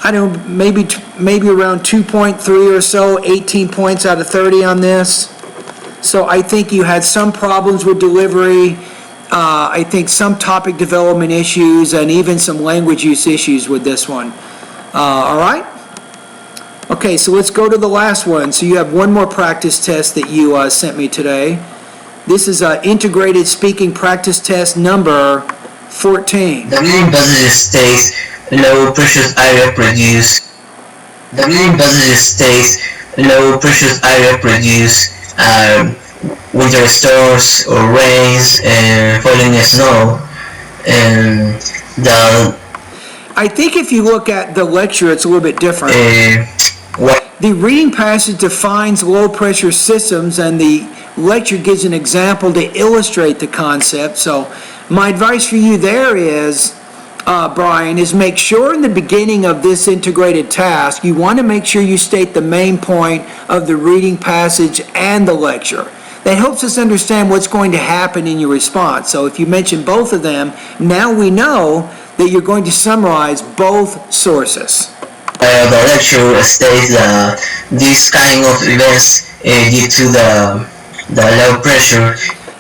I don't know, maybe around 2.3 or so, 18 points out of 30 on this. So I think you had some problems with delivery, I think some topic development issues, and even some language use issues with this one. All right? Okay, so let's go to the last one. So you have one more practice test that you sent me today. This is integrated speaking practice test number 14. The reading passage states low precious area produced. The reading passage states low precious area produced winter storms or rains and falling snow. And I think if you look at the lecture, it's a little bit different. The reading passage defines low pressure systems, and the lecture gives an example to illustrate the concept. So my advice for you there is, Brian, is make sure in the beginning of this integrated task, you want to make sure you state the main point of the reading passage and the lecture. That helps us understand what's going to happen in your response. So if you mention both of them, now we know that you're going to summarize both sources. The lecture states that this kind of events due to the low pressure.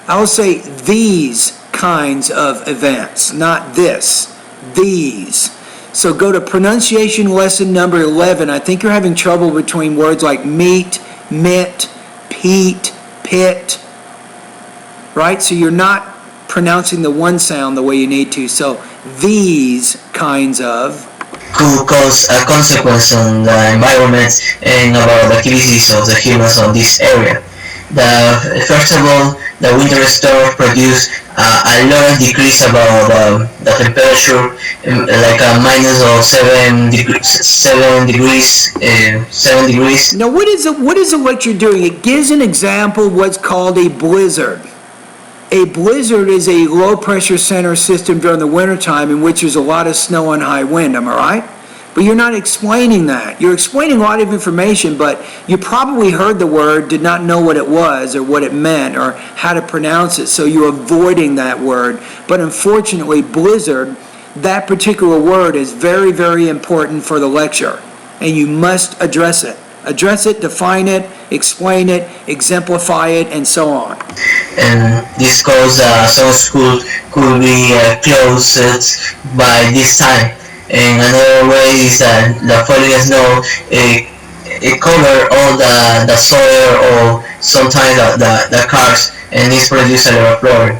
I will say these kinds of events, not this, these. So go to pronunciation lesson number 11. I think you're having trouble between words like meet, mit, peat, pit, right? So you're not pronouncing the one sound the way you need to. So these kinds of Could cause a consequence on the environment and about the activities of the humans on this area. First of all, the winter storm produced a large decrease about the temperature, like a minus of 7 degrees. Now, what is the lecture doing? It gives an example of what's called a blizzard. A blizzard is a low-pressure center system during the wintertime in which there's a lot of snow and high wind, am I right? But you're not explaining that. You're explaining a lot of information, but you probably heard the word, did not know what it was or what it meant or how to pronounce it, so you're avoiding that word. But unfortunately, blizzard, that particular word is very, very important for the lecture, and you must address it. Address it, define it, explain it, exemplify it, and so on. And this cause some schools could be closed by this time. And another way is that the falling snow it cover all the soil or sometimes the cars, and this produces a lot of problem.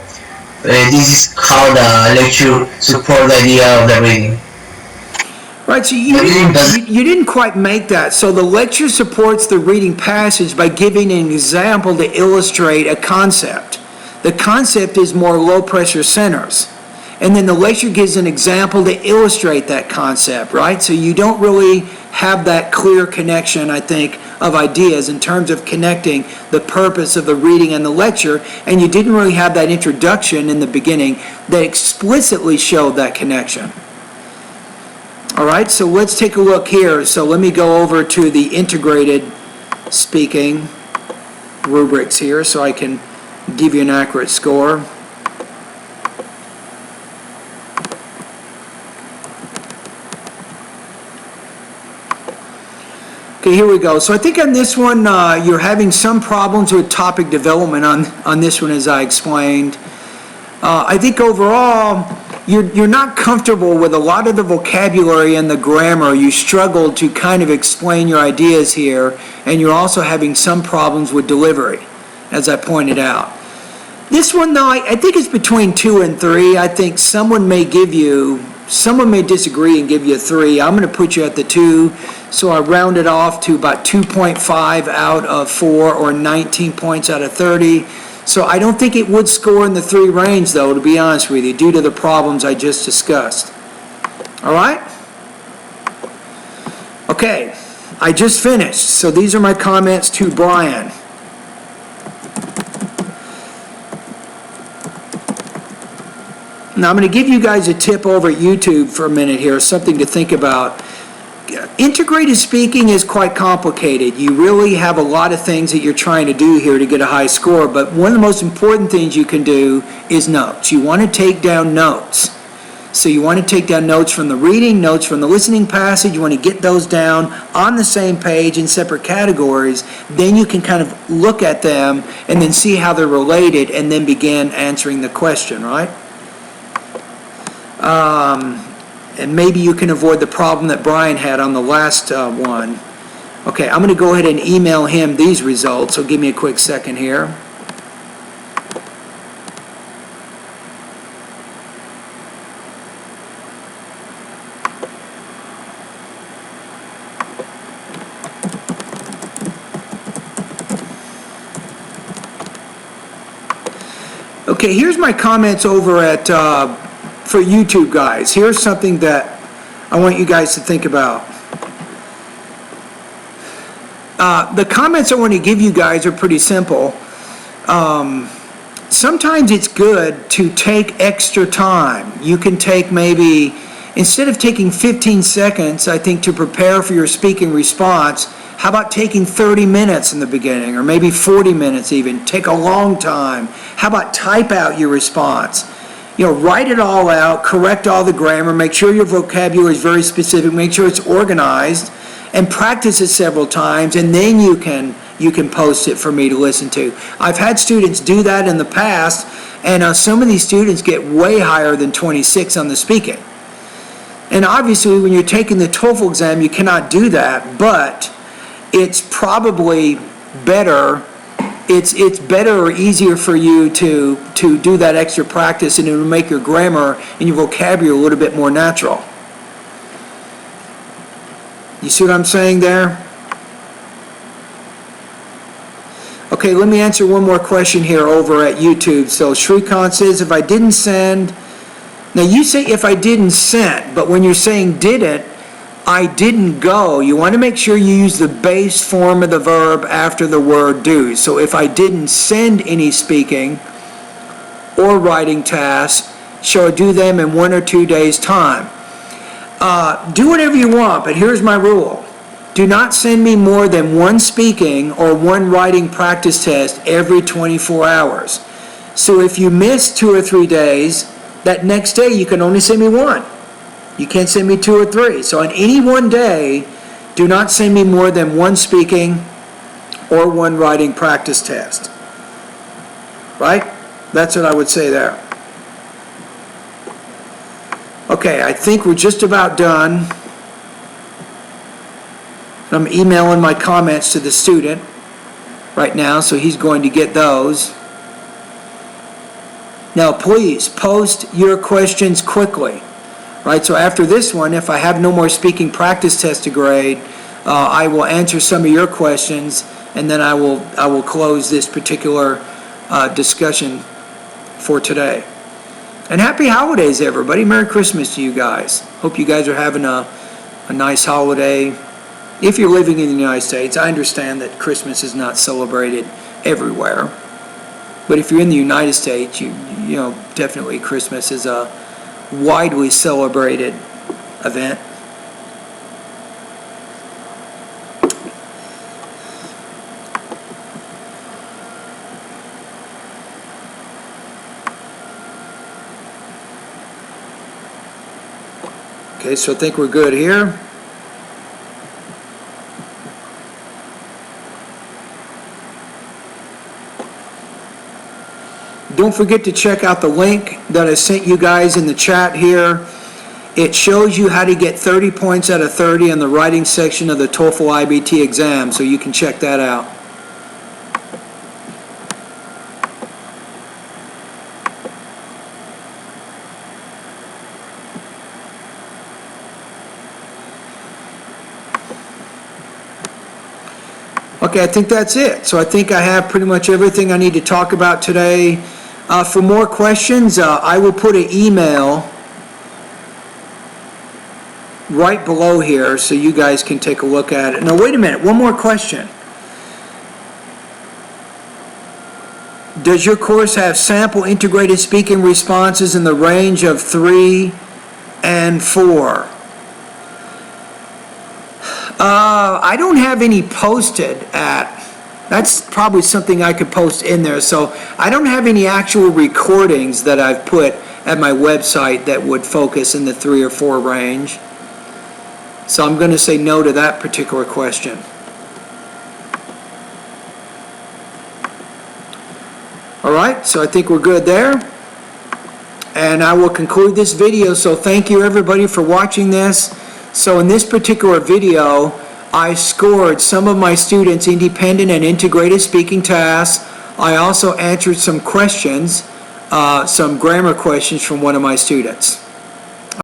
This is how the lecture support the idea of the reading. Right, so you didn't quite make that. So the lecture supports the reading passage by giving an example to illustrate a concept. The concept is more low-pressure centers. And then the lecture gives an example to illustrate that concept, right? So you don't really have that clear connection, I think, of ideas in terms of connecting the purpose of the reading and the lecture, and you didn't really have that introduction in the beginning that explicitly showed that connection. All right, so let's take a look here. So let me go over to the integrated speaking rubrics here so I can give you an accurate score. Okay, here we go. So I think on this one, you're having some problems with topic development on this one, as I explained. I think overall, you're not comfortable with a lot of the vocabulary and the grammar. You struggle to kind of explain your ideas here, and you're also having some problems with delivery, as I pointed out. This one, though, I think it's between 2 and 3. I think someone may disagree and give you a 3. I'm going to put you at the 2, so I round it off to about 2.5 out of 4, or 19 points out of 30. So I don't think it would score in the 3 range, though, to be honest with you, due to the problems I just discussed. All right? Okay, I just finished. So these are my comments to Brian. Now I'm going to give you guys a tip over at YouTube for a minute here, something to think about. Integrated speaking is quite complicated. You really have a lot of things that you're trying to do here to get a high score, but one of the most important things you can do is notes. You want to take down notes. So you want to take down notes from the reading, notes from the listening passage. You want to get those down on the same page in separate categories. Then you can kind of look at them and then see how they're related and then begin answering the question, right? And maybe you can avoid the problem that Brian had on the last one. Okay, I'm going to go ahead and email him these results, so give me a quick second here. Okay, here's my comments over at for YouTube guys. Here's something that I want you guys to think about. The comments I want to give you guys are pretty simple. Sometimes it's good to take extra time. You can take maybe, instead of taking 15 seconds, I think, to prepare for your speaking response, how about taking 30 minutes in the beginning, or maybe 40 minutes even? Take a long time. How about type out your response? write it all out, correct all the grammar, make sure your vocabulary is very specific, make sure it's organized, and practice it several times, and then you can post it for me to listen to. I've had students do that in the past, and some of these students get way higher than 26 on the speaking. And obviously, when you're taking the TOEFL exam, you cannot do that, but it's probably better. It's better or easier for you to do that extra practice, and it will make your grammar and your vocabulary a little bit more natural. You see what I'm saying there? Okay, let me answer one more question here over at YouTube. So Shrikant says, if I didn't send, now you say if I didn't send, but when you're saying didn't, I didn't go, you want to make sure you use the base form of the verb after the word do. So if I didn't send any speaking or writing tasks, shall I do them in 1 or 2 days' time? Do whatever you want, but here's my rule. Do not send me more than 1 speaking or 1 writing practice test every 24 hours. So if you miss 2 or 3 days, that next day you can only send me 1. You can't send me 2 or 3. So on any one day, do not send me more than 1 speaking or 1 writing practice test. Right? That's what I would say there. Okay, I think we're just about done. I'm emailing my comments to the student right now, so he's going to get those. Now, please post your questions quickly. Right, so after this one, if I have no more speaking practice test to grade, I will answer some of your questions, and then I will close this particular discussion for today. And happy holidays, everybody. Merry Christmas to you guys. Hope you guys are having a nice holiday. If you're living in the United States, I understand that Christmas is not celebrated everywhere. But if you're in the United States, you know, definitely Christmas is a widely celebrated event. Okay, so I think we're good here. Don't forget to check out the link that I sent you guys in the chat here. It shows you how to get 30 points out of 30 in the writing section of the TOEFL IBT exam, so you can check that out. Okay, I think that's it. So I think I have pretty much everything I need to talk about today. For more questions, I will put an email right below here so you guys can take a look at it. Now, wait a minute. One more question. Does your course have sample integrated speaking responses in the range of 3 and 4? I don't have any posted at. That's probably something I could post in there. So I don't have any actual recordings that I've put at my website that would focus in the 3 or 4 range. So I'm going to say no to that particular question. All right, so I think we're good there. And I will conclude this video. So thank you everybody for watching this. So in this particular video, I scored some of my students' independent and integrated speaking tasks. I also answered some questions, some grammar questions from one of my students.